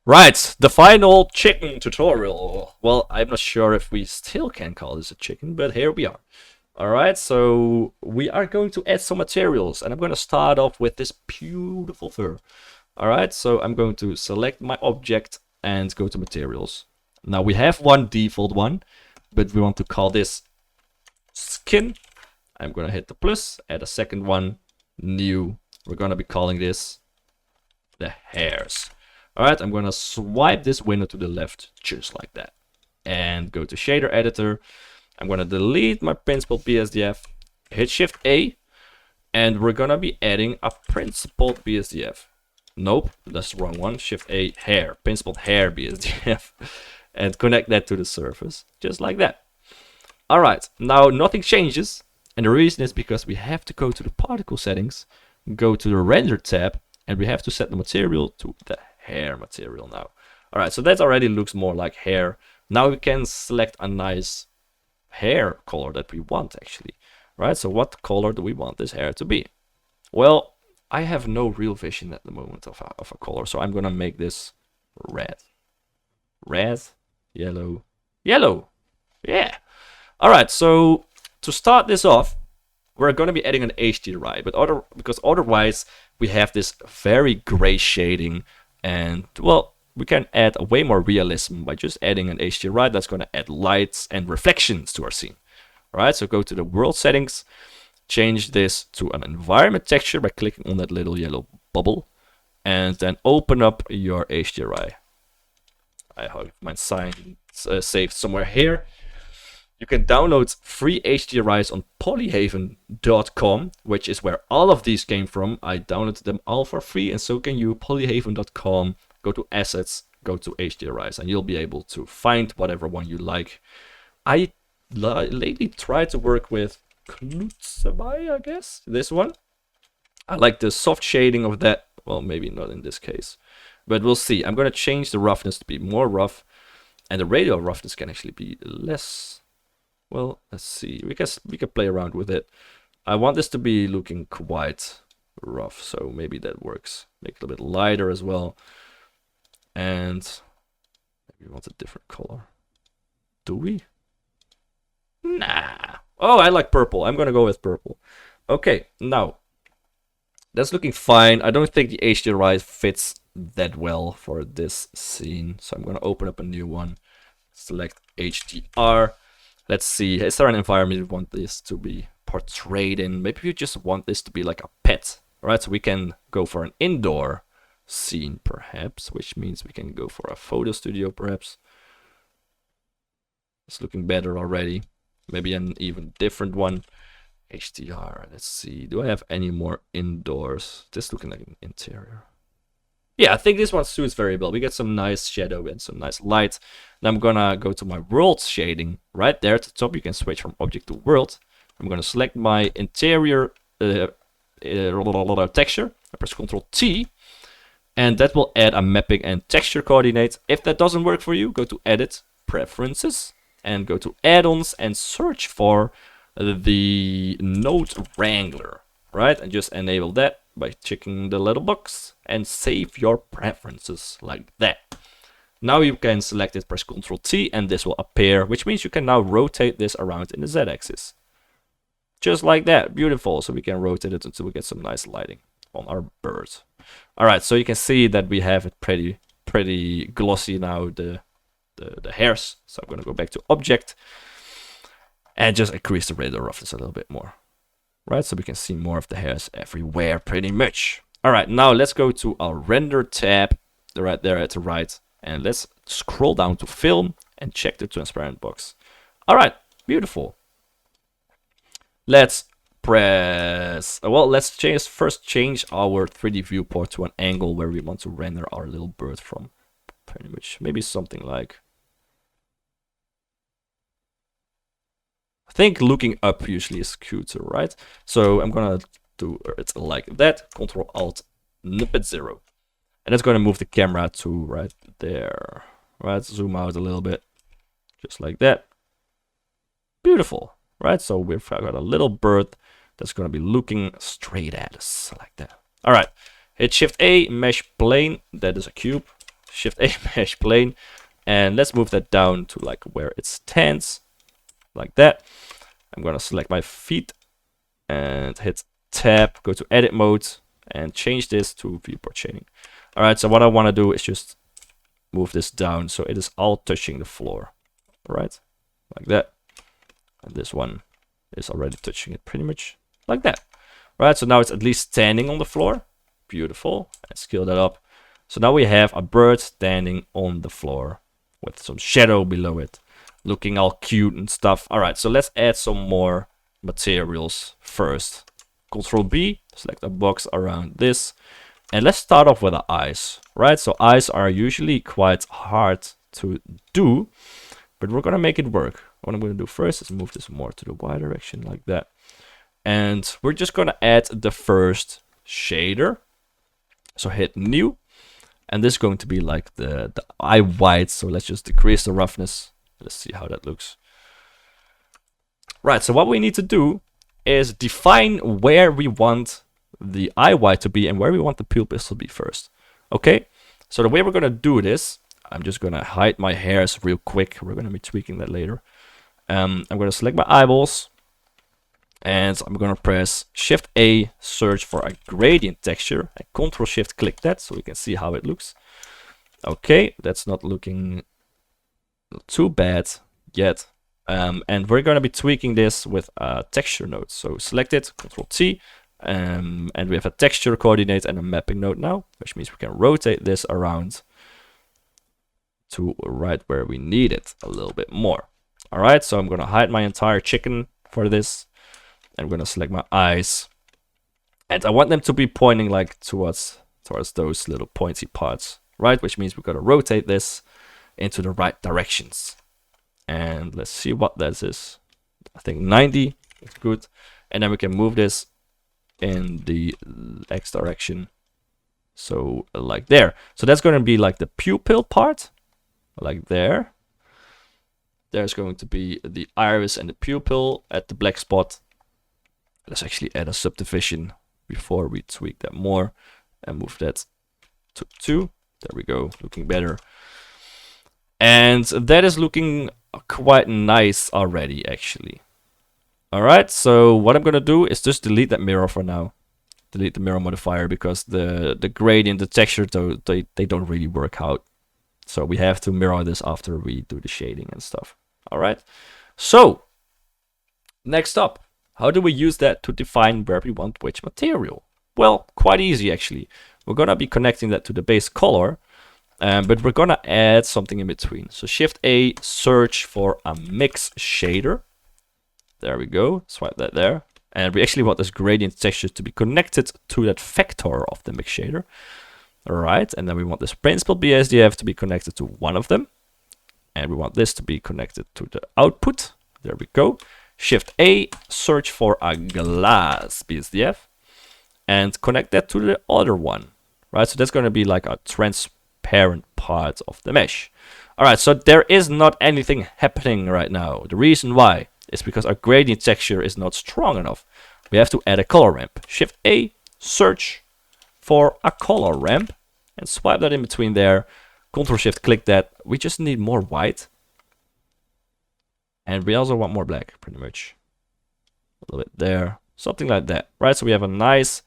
Right, the final chicken tutorial. Well, I'm not sure if we still can call this a chicken, but here we are. Alright, so we are going to add some materials, and I'm going to start off with this beautiful fur. Alright, so I'm going to select my object and go to materials. Now we have one default one, but we want to call this skin. I'm going to hit the plus, add a second one, new. We're going to be calling this the hairs. Alright, I'm gonna swipe this window to the left, just like that. And go to shader editor. I'm gonna delete my principled BSDF, hit Shift A, and we're gonna be adding a principled BSDF. Nope, that's the wrong one. Shift A, hair, principled hair BSDF. And connect that to the surface, just like that. Alright, now nothing changes. And the reason is because we have to go to the particle settings, go to the render tab, and we have to set the material to the hair material now. Alright, so that already looks more like hair. Now we can select a nice hair color that we want actually. Right, so what color do we want this hair to be? Well, I have no real vision at the moment of a color, so I'm gonna make this red. Red, yellow, yellow. Yeah. Alright, so to start this off, we're going to be adding an HDRI, but because otherwise we have this very gray shading, and well, we can add a way more realism by just adding an HDRI that's going to add lights and reflections to our scene. Alright, so go to the world settings, change this to an environment texture by clicking on that little yellow bubble, and then open up your HDRI. I have mine saved somewhere here. You can download free HDRIs on polyhaven.com, which is where all of these came from. I downloaded them all for free, and so can you. Polyhaven.com, go to assets, go to HDRIs, and you'll be able to find whatever one you like. I lately tried to work with Klutzabai, I guess, this one. I like the soft shading of that. Well, maybe not in this case, but we'll see. I'm going to change the roughness to be more rough, and the radial roughness can actually be less. Well, let's see. We can play around with it. I want this to be looking quite rough, so maybe that works. Make it a little bit lighter as well. And maybe we want a different color. Do we? Nah. Oh, I like purple. I'm gonna go with purple. Okay, now that's looking fine. I don't think the HDRI fits that well for this scene, so I'm gonna open up a new one. Select HDR. Let's see, is there an environment we want this to be portrayed in? Maybe we just want this to be like a pet, right? So we can go for an indoor scene, perhaps, which means we can go for a photo studio, perhaps. It's looking better already. Maybe an even different one. HDR, let's see. Do I have any more indoors? This looking like an interior. Yeah, I think this one suits very well. We get some nice shadow and some nice light. Now I'm gonna go to my world shading. Right there at the top, you can switch from object to world. I'm gonna select my interior texture. I press Ctrl T, and that will add a mapping and texture coordinate. If that doesn't work for you, go to Edit, Preferences, and go to Add-ons and search for the node Wrangler. Right, and just enable that by checking the little box and save your preferences like that. Now you can select it, press Ctrl T, and this will appear, which means you can now rotate this around in the Z-axis. Just like that, beautiful. So we can rotate it until we get some nice lighting on our bird. Alright, so you can see that we have it pretty glossy now, the hairs. So I'm gonna go back to object and just increase the radial roughness a little bit more. Right, so we can see more of the hairs everywhere pretty much. Alright, now let's go to our render tab right there at the right, and let's scroll down to film and check the transparent box. Alright, beautiful. Let's press, well, let's first change our 3D viewport to an angle where we want to render our little bird from. Pretty much, maybe something like, I think looking up usually is cuter, right? So I'm gonna do it like that. Ctrl Alt Numpad 0, and that's gonna move the camera to right there. Right, zoom out a little bit, just like that. Beautiful, right? So we've got a little bird that's gonna be looking straight at us like that. All right, hit Shift A, mesh plane. That is a cube. Shift A mesh plane, and let's move that down to like where it stands, like that. I'm gonna select my feet and hit tab, go to edit mode, and change this to viewport shading. All right, so what I want to do is just move this down so it is all touching the floor. All right, like that. And this one is already touching it pretty much like that. All right, so now it's at least standing on the floor. Beautiful. And scale that up. So now we have a bird standing on the floor with some shadow below it, looking all cute and stuff. All right, so let's add some more materials first. Control B, select a box around this, and let's start off with the eyes. Right, so eyes are usually quite hard to do, but we're gonna make it work. What I'm gonna do first is move this more to the Y direction like that, and we're just gonna add the first shader. So hit new, and this is going to be like the eye white. So let's just decrease the roughness. Let's see how that looks. Right, so what we need to do is define where we want the eye white to be and where we want the pupils to be first. Okay, so the way we're gonna do this, I'm just gonna hide my hairs real quick. We're gonna be tweaking that later. I'm gonna select my eyeballs, and I'm gonna press Shift A, search for a gradient texture, and Control Shift click that so we can see how it looks. Okay, that's not looking too bad yet. And we're going to be tweaking this with a texture node. So select it, Control T, and we have a texture coordinate and a mapping node now, which means we can rotate this around to right where we need it a little bit more. All right, so I'm going to hide my entire chicken for this. I'm going to select my eyes, and I want them to be pointing like towards those little pointy parts, right? Which means we're going to rotate this into the right directions. And let's see what that is. I think 90 is good. And then we can move this in the X direction. So like there. So that's going to be like the pupil part. Like there. There's going to be the iris and the pupil at the black spot. Let's actually add a subdivision before we tweak that more. And move that to 2. There we go. Looking better. And that is looking quite nice already, actually. All right, so what I'm gonna do is just delete that mirror for now. Delete the mirror modifier, because the gradient, the texture, they don't really work out. So we have to mirror this after we do the shading and stuff. All right, so next up, how do we use that to define where we want which material? Well, quite easy actually. We're gonna be connecting that to the base color. But we're gonna add something in between. So Shift A, search for a mix shader. There we go, swipe that there. And we actually want this gradient texture to be connected to that vector of the mix shader. All right, and then we want this principled BSDF to be connected to one of them. And we want this to be connected to the output. There we go. Shift A, search for a glass BSDF. And connect that to the other one. Right, so that's gonna be like a transparent part of the mesh. All right, so there is not anything happening right now. The reason why is because our gradient texture is not strong enough. We have to add a color ramp. Shift A, search for a color ramp, and swipe that in between there. Control Shift click that. We just need more white, and we also want more black, pretty much. A little bit there, something like that. Right, so we have a nice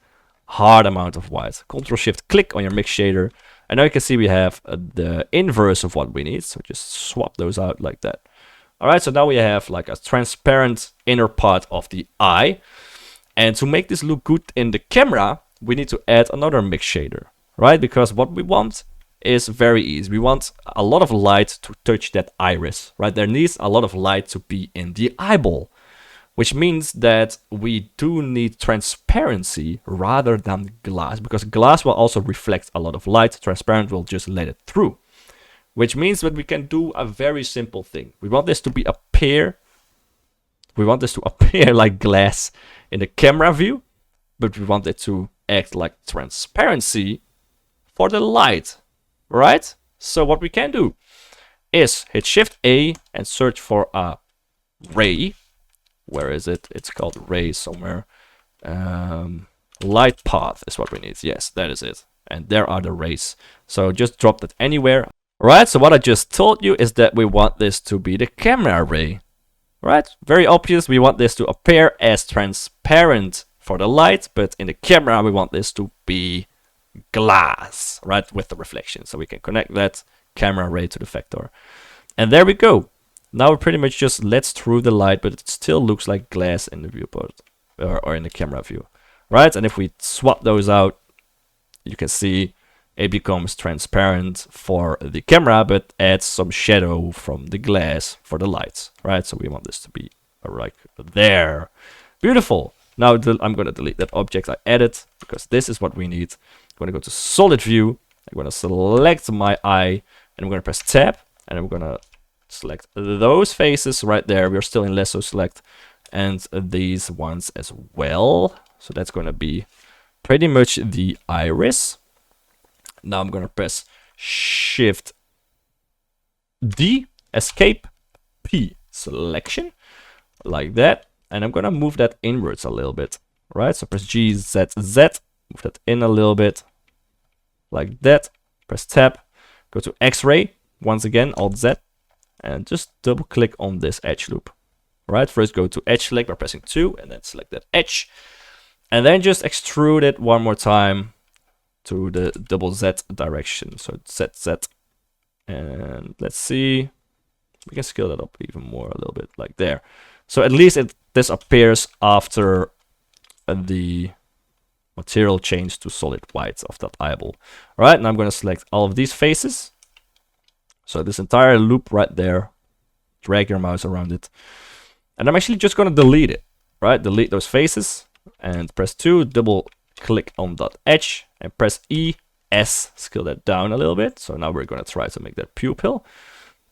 hard amount of white. Control Shift click on your mix shader. And now you can see we have the inverse of what we need. So just swap those out like that. All right, so now we have like a transparent inner part of the eye. And to make this look good in the camera, we need to add another mix shader, right? Because what we want is very easy. We want a lot of light to touch that iris, right? There needs a lot of light to be in the eyeball, which means that we do need transparency rather than glass, because glass will also reflect a lot of light. Transparent will just let it through, which means that we can do a very simple thing. We want this to appear like glass in the camera view, but we want it to act like transparency for the light, right? So what we can do is hit Shift A and search for a ray. Where is it? It's called ray somewhere. Light path is what we need. Yes, that is it. and there are the rays. So just drop that anywhere. Right, so what I just told you is that we want this to be the camera ray. Right, very obvious. We want this to appear as transparent for the light, but in the camera we want this to be glass, right, with the reflection. So we can connect that camera ray to the vector. And there we go. Now it pretty much just lets through the light, but it still looks like glass in the viewport or in the camera view, right? And if we swap those out, you can see it becomes transparent for the camera, but adds some shadow from the glass for the lights, right? So we want this to be right there. Beautiful. Now I'm going to delete that object I added because this is what we need. I'm going to go to solid view. I'm going to select my eye and I'm going to press tab and I'm going to select those faces right there. We're still in lasso select and these ones as well. So that's going to be pretty much the iris. Now I'm going to press Shift D, Escape P, selection, like that. And I'm going to move that inwards a little bit, right? So press G, Z, Z, move that in a little bit, like that. Press Tab, go to X-ray, once again, Alt Z, and just double click on this edge loop, right? First go to edge select by pressing 2, and then select that edge. And then just extrude it one more time to the double Z direction. So Z, Z. And let's see. We can scale that up even more a little bit, like there. So at least this appears after the material changed to solid white of that eyeball. All right, now I'm going to select all of these faces. So this entire loop right there. Drag your mouse around it. And I'm actually just going to delete it. Right, delete those faces. And press 2, double click on that edge. And press E, S, scale that down a little bit. So now we're going to try to make that pupil.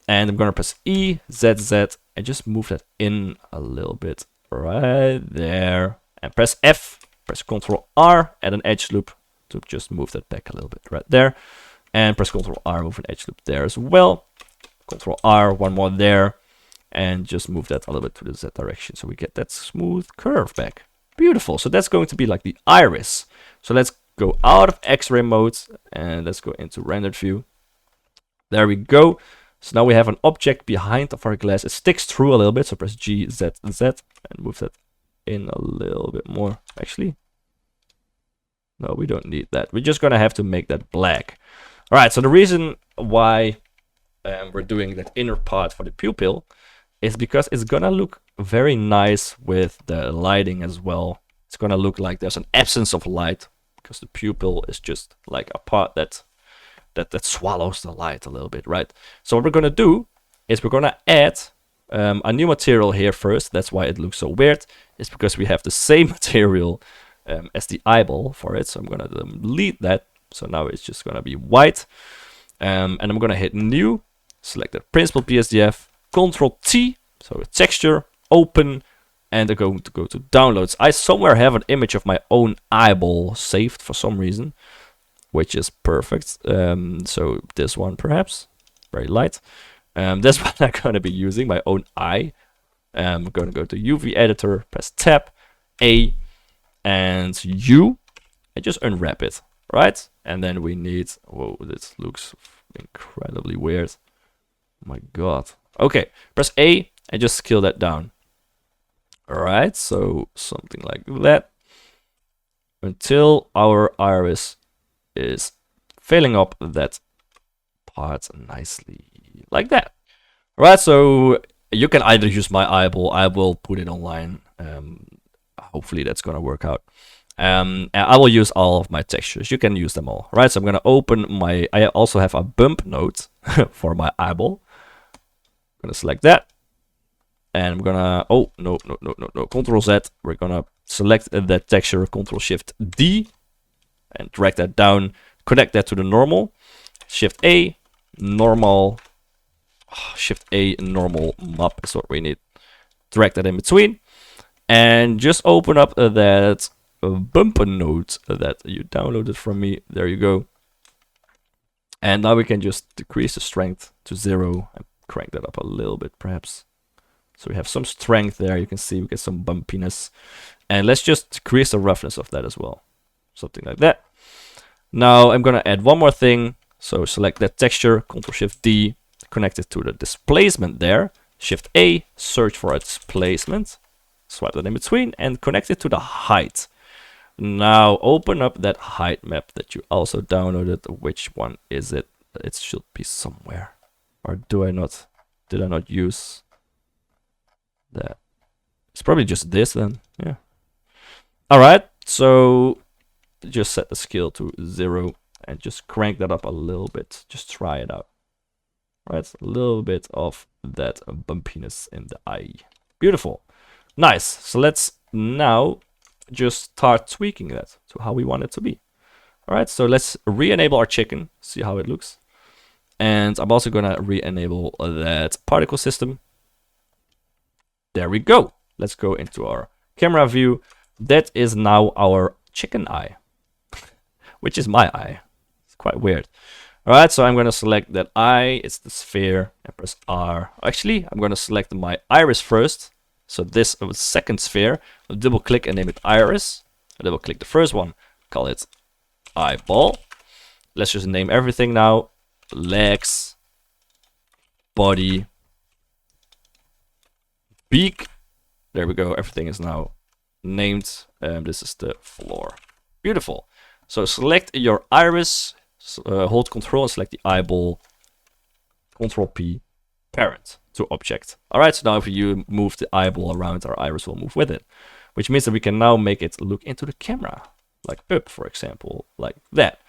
And I'm going to press E, Z, Z, and just move that in a little bit right there. And press F, press Ctrl R, add an edge loop to just move that back a little bit right there. And press Ctrl R, move an edge loop there as well. Ctrl R, one more there. And just move that a little bit to the Z direction so we get that smooth curve back. Beautiful. So that's going to be like the iris. So let's go out of X-ray mode and let's go into rendered view. There we go. So now we have an object behind of our glass. It sticks through a little bit. So press G, Z, Z and move that in a little bit more. Actually, no, we don't need that. We're just going to have to make that black. All right. So the reason why we're doing that inner part for the pupil is because it's going to look very nice with the lighting as well. It's going to look like there's an absence of light because the pupil is just like a part that swallows the light a little bit, right? So what we're going to do is we're going to add a new material here first. That's why it looks so weird. It's because we have the same material as the eyeball for it. So I'm going to delete that. So now it's just going to be white. And I'm going to hit new, select the principled BSDF, Control T, so a texture, open, and I'm going to go to downloads. I somewhere have an image of my own eyeball saved for some reason, which is perfect. So this one perhaps, very light. This one I'm going to be using, my own eye. I'm going to go to UV editor, press tab, A, and U, and just unwrap it, right? And then we need, whoa, this looks incredibly weird. Oh my God. Okay, press A and just scale that down. All right, so something like that until our iris is filling up that part nicely, like that. All right, so you can either use my eyeball. I will put it online. Hopefully that's gonna work out. And I will use all of my textures. You can use them all. All right, so I'm gonna open my. I also have a bump node for my eyeball. I'm gonna select that. And I'm gonna, oh, no, Control Z. We're gonna select that texture, Control Shift D, and drag that down, connect that to the normal. Shift A, normal, Shift A, normal map is what we need. Drag that in between, and just open up that bumper node that you downloaded from me. There you go. And now we can just decrease the strength to 0 and crank that up a little bit, perhaps. So we have some strength there. You can see we get some bumpiness. And let's just decrease the roughness of that as well. Something like that. Now I'm gonna add one more thing. So select that texture, Ctrl Shift D, connect it to the displacement there. Shift A, search for a displacement, swipe that in between, and connect it to the height. Now open up that height map that you also downloaded. Which one is it? It should be somewhere. Or do I not? Did I not use that? It's probably just this then. Yeah. Alright, so just set the scale to 0 and just crank that up a little bit. Just try it out. Right, a little bit of that bumpiness in the eye. Beautiful. Nice. So let's now just start tweaking that to how we want it to be. Alright, so let's re-enable our chicken, see how it looks. And I'm also gonna re-enable that particle system. There we go. Let's go into our camera view. That is now our chicken eye, which is my eye. It's quite weird. Alright, so I'm gonna select that eye, it's the sphere, and press R. Actually, I'm gonna select my iris first. So this second sphere, I'll double click and name it iris. I'll double click the first one, call it eyeball. Let's just name everything now. Legs, body, beak. There we go, everything is now named. This is the floor. Beautiful. So select your iris, hold Control and select the eyeball, Control P, parent to object. Alright, so now if you move the eyeball around, our iris will move with it. Which means that we can now make it look into the camera. Like up, for example, like that.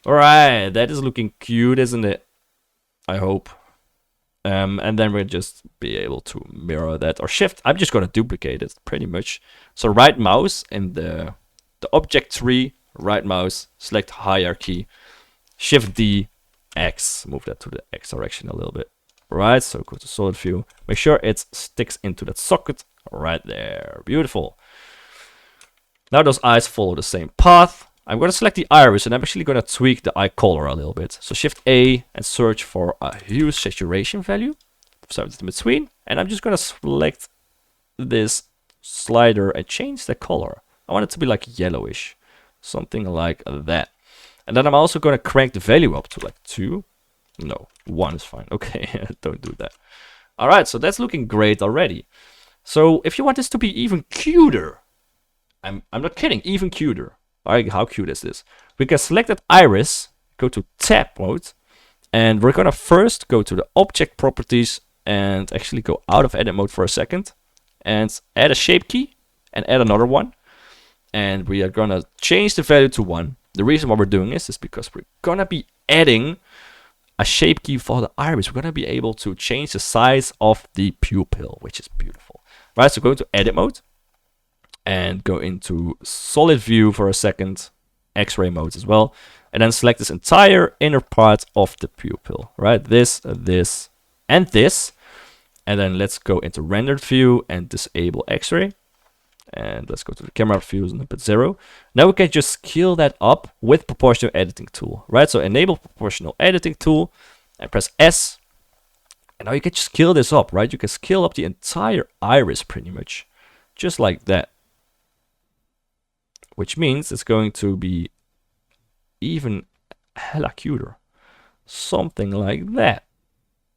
Alright, that is looking cute, isn't it? I hope. And then we'll just be able to mirror that, or shift. I'm just gonna duplicate it pretty much. So right mouse in the object tree, right mouse, select hierarchy, Shift D, X, move that to the X direction a little bit. Right, so go to solid view, make sure it sticks into that socket right there. Beautiful. Now those eyes follow the same path. I'm going to select the iris and I'm actually going to tweak the eye color a little bit. So Shift A and search for a hue saturation value. So it's in between. And I'm just going to select this slider and change the color. I want it to be like yellowish. Something like that. And then I'm also going to crank the value up to like 2. No, 1 is fine. Okay, don't do that. Alright, so that's looking great already. So if you want this to be even cuter, I'm not kidding, even cuter. Alright, how cute is this? We can select that iris, go to tab mode, and we're gonna first go to the object properties and actually go out of edit mode for a second and add a shape key and add another one. And we are gonna change the value to 1. The reason why we're doing this is because we're gonna be adding a shape key for the iris. We're gonna be able to change the size of the pupil, which is beautiful. Right, so go to edit mode and go into solid view for a second, X-ray mode as well, and then select this entire inner part of the pupil, right? This, and this, and then let's go into rendered view and disable X-ray, and let's go to the camera views and put 0. Now we can just scale that up with proportional editing tool, right? So enable proportional editing tool and press S, and now you can just scale this up, right? You can scale up the entire iris pretty much, just like that. Which means it's going to be even hella cuter. Something like that.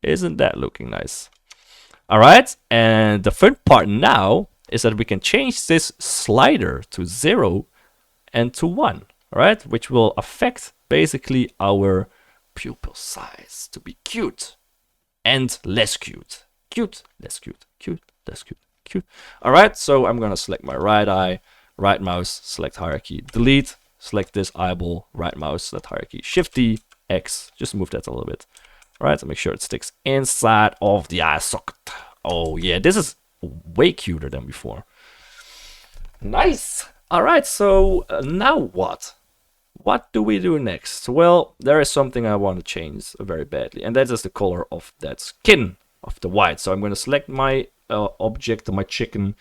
Isn't that looking nice? Alright, and the fun part now is that we can change this slider to 0 and to 1. Alright, which will affect basically our pupil size to be cute and less cute. Cute, less cute, cute, less cute, cute. Alright, so I'm gonna select my right eye. Right mouse, select hierarchy, delete, select this eyeball, right mouse, select hierarchy, Shift D, X, just move that a little bit. Alright, so make sure it sticks inside of the eye socket. Oh yeah, this is way cuter than before. Nice! Alright, so now what? What do we do next? Well, there is something I want to change very badly, and that is the color of that skin of the white. So I'm going to select my object, my chicken,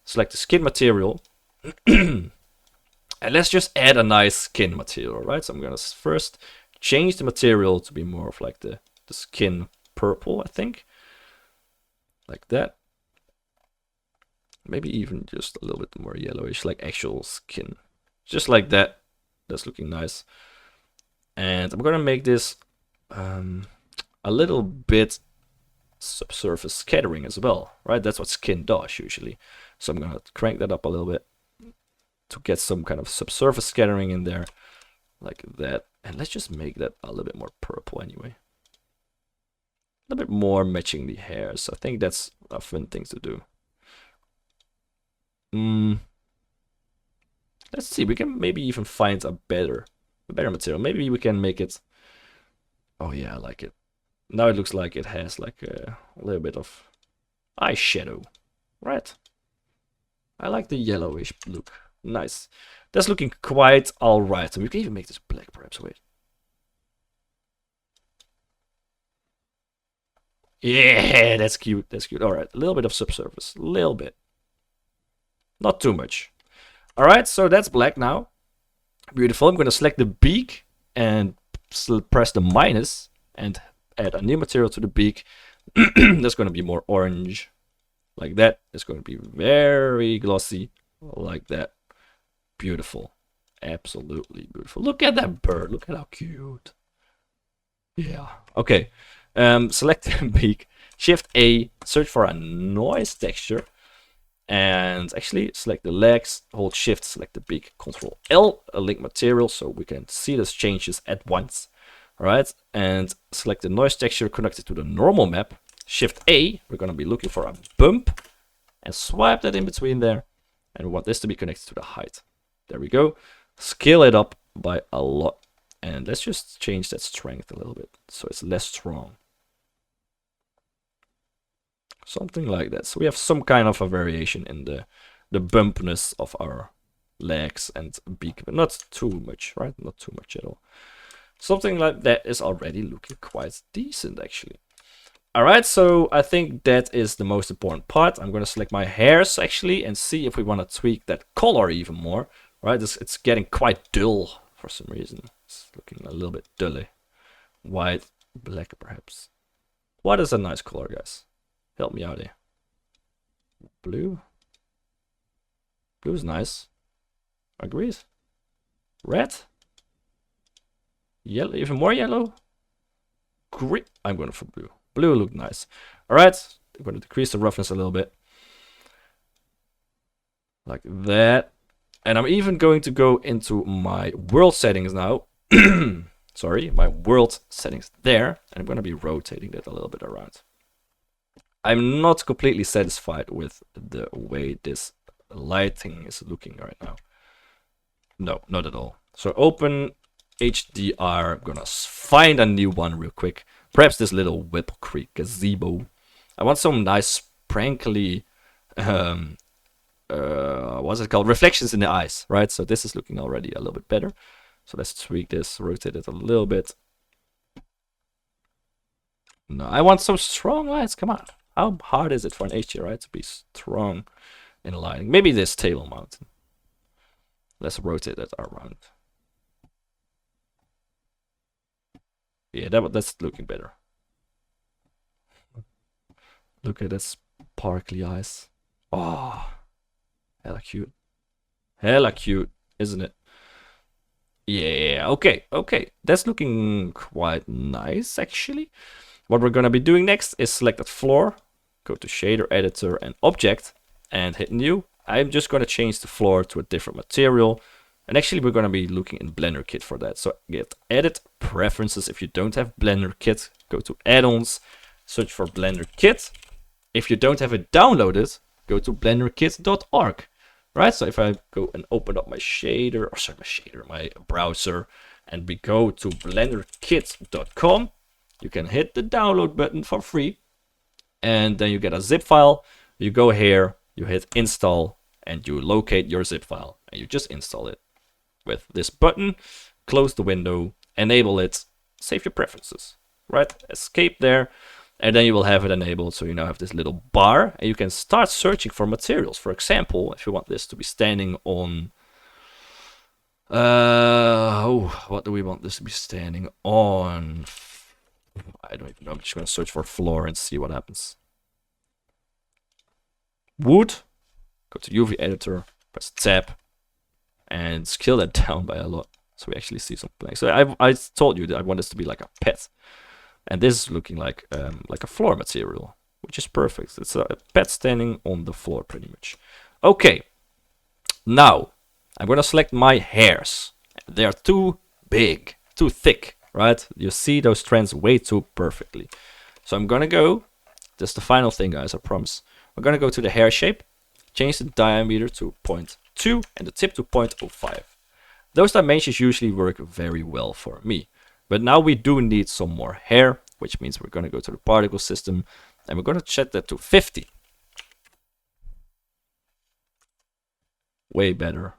select the skin material, and let's just add a nice skin material, right? So I'm gonna first change the material to be more of like the skin purple, I think. Like that. Maybe even just a little bit more yellowish, like actual skin. Just like that. That's looking nice. And I'm gonna make this a little bit subsurface scattering as well, right? That's what skin does usually. So I'm gonna crank that up a little bit to get some kind of subsurface scattering in there, like that. And let's just make that a little bit more purple anyway. A little bit more matching the hairs. I think that's a fun thing to do. Let's see, we can maybe even find a better material. Maybe we can make it. Oh yeah, I like it. Now it looks like it has like a little bit of eyeshadow, right? I like the yellowish look. Nice. That's looking quite alright. So we can even make this black, perhaps. Wait. Yeah, that's cute. That's cute. Alright, a little bit of subsurface. A little bit. Not too much. Alright, so that's black now. Beautiful. I'm going to select the beak and press the minus and add a new material to the beak. That's going to be more orange. Like that. It's going to be very glossy. Like that. Beautiful. Absolutely beautiful. Look at that bird. Look at how cute. Yeah. Okay. Select the beak. Shift A. Search for a noise texture. And actually select the legs. Hold Shift. Select the beak. Control L. A link material so we can see those changes at once. Alright. And select the noise texture connected to the normal map. Shift A. We're going to be looking for a bump. And swipe that in between there. And we want this to be connected to the height. There we go. Scale it up by a lot. And let's just change that strength a little bit so it's less strong. Something like that. So we have some kind of a variation in the bumpness of our legs and beak, but not too much, right? Not too much at all. Something like that is already looking quite decent, actually. Alright, so I think that is the most important part. I'm going to select my hairs, actually, and see if we want to tweak that color even more. Right, it's getting quite dull for some reason. It's looking a little bit dully. White, black perhaps. What is a nice color, guys? Help me out here. Blue? Blue is nice. Agreed. Red? Yellow, even more yellow? Green. I'm going for blue. Blue look nice. Alright, I'm going to decrease the roughness a little bit. Like that. And I'm even going to go into my world settings now. Sorry, my world settings there. And I'm going to be rotating that a little bit around. I'm not completely satisfied with the way this lighting is looking right now. No, not at all. So open HDR. I'm going to find a new one real quick. Perhaps this little Whipple Creek gazebo. I want some nice sprankly... what's it called? Reflections in the eyes, right? So this is looking already a little bit better. So let's tweak this, rotate it a little bit. No, I want some strong lights. Come on. How hard is it for an HDRI to be strong in lighting? Maybe this table mountain. Let's rotate it around. Yeah, that's looking better. Look at that sparkly eyes. Oh. Hella cute. Hella cute, isn't it? Yeah, okay. That's looking quite nice, actually. What we're gonna be doing next is select that floor, go to Shader Editor and Object, and hit New. I'm just gonna change the floor to a different material. And actually, we're gonna be looking in Blender Kit for that. So get Edit Preferences. If you don't have Blender Kit, go to Add-ons, search for Blender Kit. If you don't have it downloaded, go to blenderkit.org. Right, so if I go and open up my shader, or sorry, my browser, and we go to blenderkit.com, you can hit the download button for free, and then you get a zip file. You go here, you hit install, and you locate your zip file, and you just install it with this button. Close the window, enable it, save your preferences, right? Escape there. And then you will have it enabled, so you now have this little bar, and you can start searching for materials. For example, if you want this to be standing on... what do we want this to be standing on? I don't even know. I'm just going to search for floor and see what happens. Wood. Go to UV editor, press tab, and scale that down by a lot. So we actually see some planks. So I told you that I want this to be like a pet. And this is looking like a floor material, which is perfect. It's a pet standing on the floor pretty much. Okay, now I'm gonna select my hairs. They are too big, too thick, right? You see those strands way too perfectly. So I'm gonna go, that's the final thing guys, I promise. We're gonna go to the hair shape, change the diameter to 0.2 and the tip to 0.05. Those dimensions usually work very well for me. But now we do need some more hair, which means we're gonna go to the particle system and we're gonna set that to 50. Way better.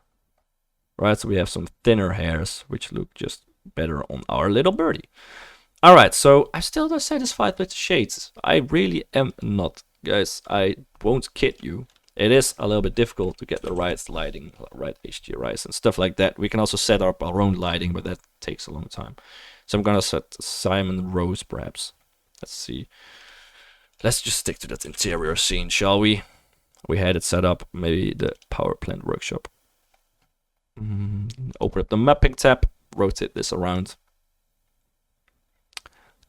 Right, so we have some thinner hairs, which look just better on our little birdie. Alright, so I'm still not satisfied with the shades. I really am not. Guys, I won't kid you. It is a little bit difficult to get the right lighting, right HDRIs and stuff like that. We can also set up our own lighting, but that takes a long time. So I'm gonna set Simon Rose perhaps. Let's see. Let's just stick to that interior scene, shall we? We had it set up, maybe the power plant workshop. Open up the mapping tab, rotate this around.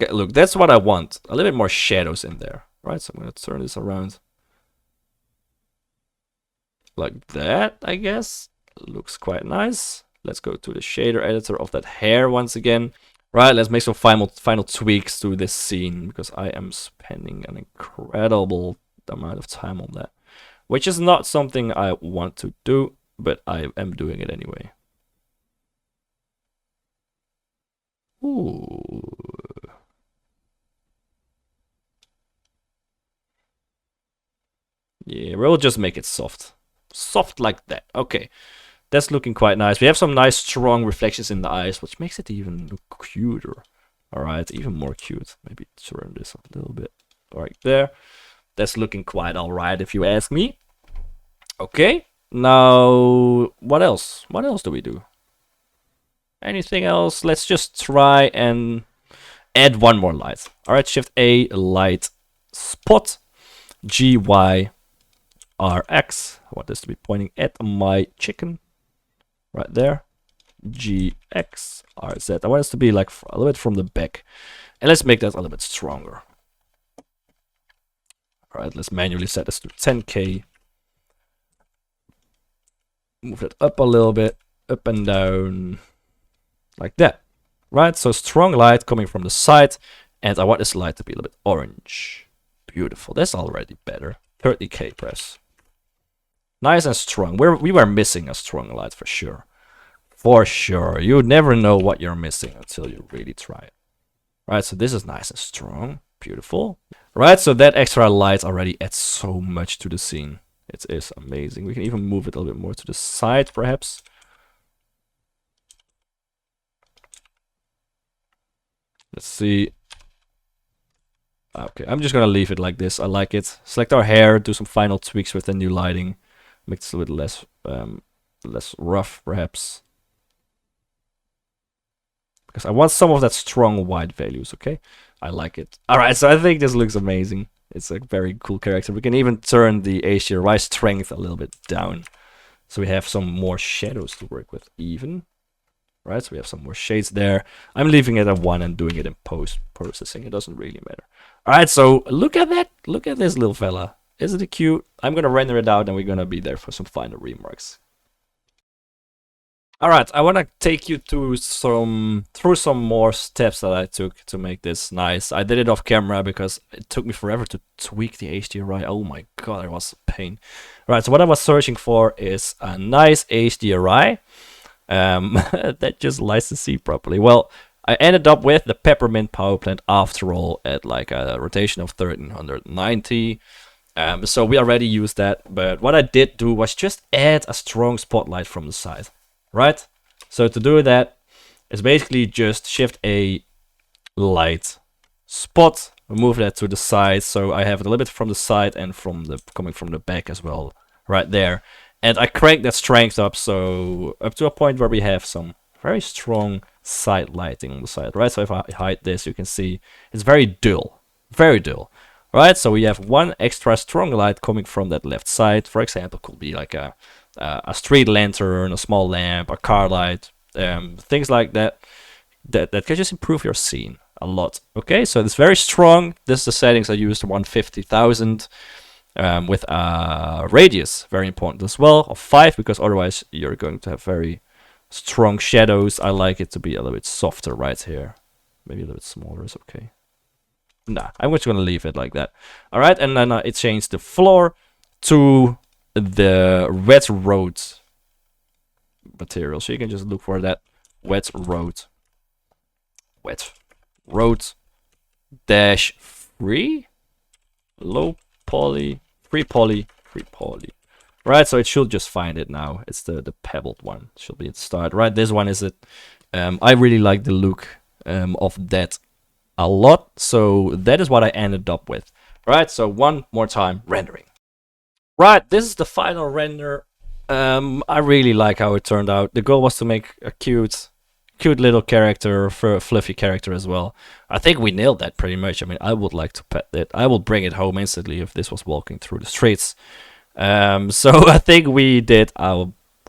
Okay, look, that's what I want. A little bit more shadows in there, right? So I'm gonna turn this around. Like that, I guess. Looks quite nice. Let's go to the shader editor of that hair once again. Right, let's make some final tweaks to this scene, because I am spending an incredible amount of time on that. Which is not something I want to do, but I am doing it anyway. Ooh. Yeah, we'll just make it soft. Soft like that. Okay. That's looking quite nice. We have some nice strong reflections in the eyes, which makes it even look cuter. Alright, even more cute. Maybe turn this a little bit right there. That's looking quite alright if you ask me. Okay. Now, what else? What else do we do? Anything else? Let's just try and add one more light. Alright, Shift A, light, spot, GY, RX. I want this to be pointing at my chicken. Right there. GX, RZ. I want this to be like a little bit from the back. And let's make that a little bit stronger. Alright, let's manually set this to 10K. Move it up a little bit, up and down, like that. Right, so strong light coming from the side, and I want this light to be a little bit orange. Beautiful, that's already better. 30K press. Nice and strong. We were missing a strong light for sure. For sure. You never know what you're missing until you really try it. Right, so this is nice and strong. Beautiful. Right, so that extra light already adds so much to the scene. It is amazing. We can even move it a little bit more to the side, perhaps. Let's see. Okay, I'm just gonna leave it like this. I like it. Select our hair, do some final tweaks with the new lighting. Make this a little less rough, perhaps. Because I want some of that strong white values, okay? I like it. Alright, so I think this looks amazing. It's a very cool character. We can even turn the HDRI strength a little bit down. So we have some more shadows to work with even. Right, so we have some more shades there. I'm leaving it at 1 and doing it in post-processing. It doesn't really matter. Alright, so look at that. Look at this little fella. Isn't it cute? I'm gonna render it out and we're gonna be there for some final remarks. Alright, I wanna take you through some more steps that I took to make this nice. I did it off camera because it took me forever to tweak the HDRI. Oh my god, it was a pain. Right, so what I was searching for is a nice HDRI. That just lights the sea properly. Well, I ended up with the Peppermint power plant after all at like a rotation of 1390. So we already used that, but what I did do was just add a strong spotlight from the side, right? So to do that, it's basically just Shift A, light, spot, move that to the side, so I have it a little bit from the side and coming from the back as well, right there. And I crank that strength up, so up to a point where we have some very strong side lighting on the side, right? So if I hide this, you can see it's very dull, right? So we have one extra strong light coming from that left side. For example, could be like a street lantern, a small lamp, a car light, things like that, that can just improve your scene a lot. Okay, so it's very strong. This is the settings I used, 150,000. With a radius, very important as well, of 5, because otherwise you're going to have very strong shadows. I like it to be a little bit softer right here. Maybe a little bit smaller is okay. Nah, I'm just gonna leave it like that. All right, and then it changed the floor to the wet road material. So you can just look for that wet road dash free low poly, free poly. Right, so it should just find it now. It's the pebbled one. Should be at the start. Right, this one is it. I really like the look of that a lot. So that is what I ended up with. Right, so one more time, rendering. Right, this is the final render. I really like how it turned out. The goal was to make a cute little character, for a fluffy character as well. I think we nailed that pretty much. I mean, I would like to pet it. I will bring it home instantly if this was walking through the streets. So I think we did a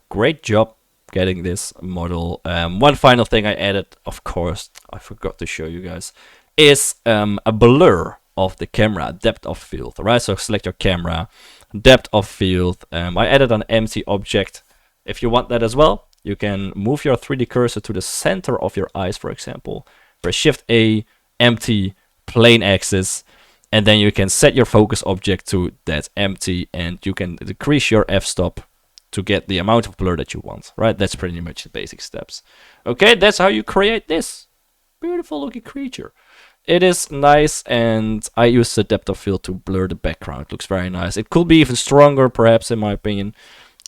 great job getting this model. One final thing I added, of course, I forgot to show you guys, is a blur of the camera, depth of field. Right, so select your camera, depth of field. I added an empty object. If you want that as well, you can move your 3D cursor to the center of your eyes, for example. Press Shift A, empty, plane axis, and then you can set your focus object to that empty, and you can decrease your f-stop to get the amount of blur that you want. Right, that's pretty much the basic steps. Okay, that's how you create this beautiful looking creature. It is nice, and I use the depth of field to blur the background. It looks very nice. It could be even stronger, perhaps, in my opinion.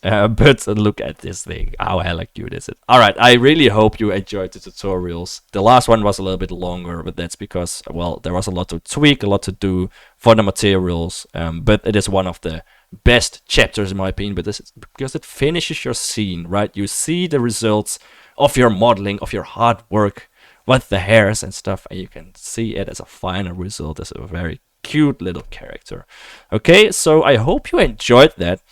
But look at this thing. How hella cute is it? Alright, I really hope you enjoyed the tutorials. The last one was a little bit longer, but that's because, well, there was a lot to tweak, a lot to do for the materials. But it is one of the best chapters in my opinion, but this is because it finishes your scene, right? You see the results of your modeling, of your hard work with the hairs and stuff, and you can see it as a final result, as a very cute little character. Okay, so I hope you enjoyed that.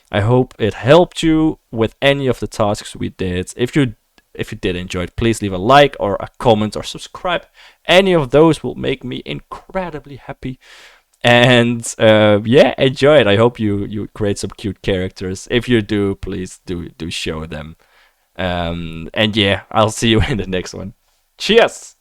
I hope it helped you with any of the tasks we did. If you did enjoy it, please leave a like or a comment or subscribe. Any of those will make me incredibly happy. And yeah, enjoy it. I hope you create some cute characters. If you do, please do show them. And yeah, I'll see you in the next one. Cheers!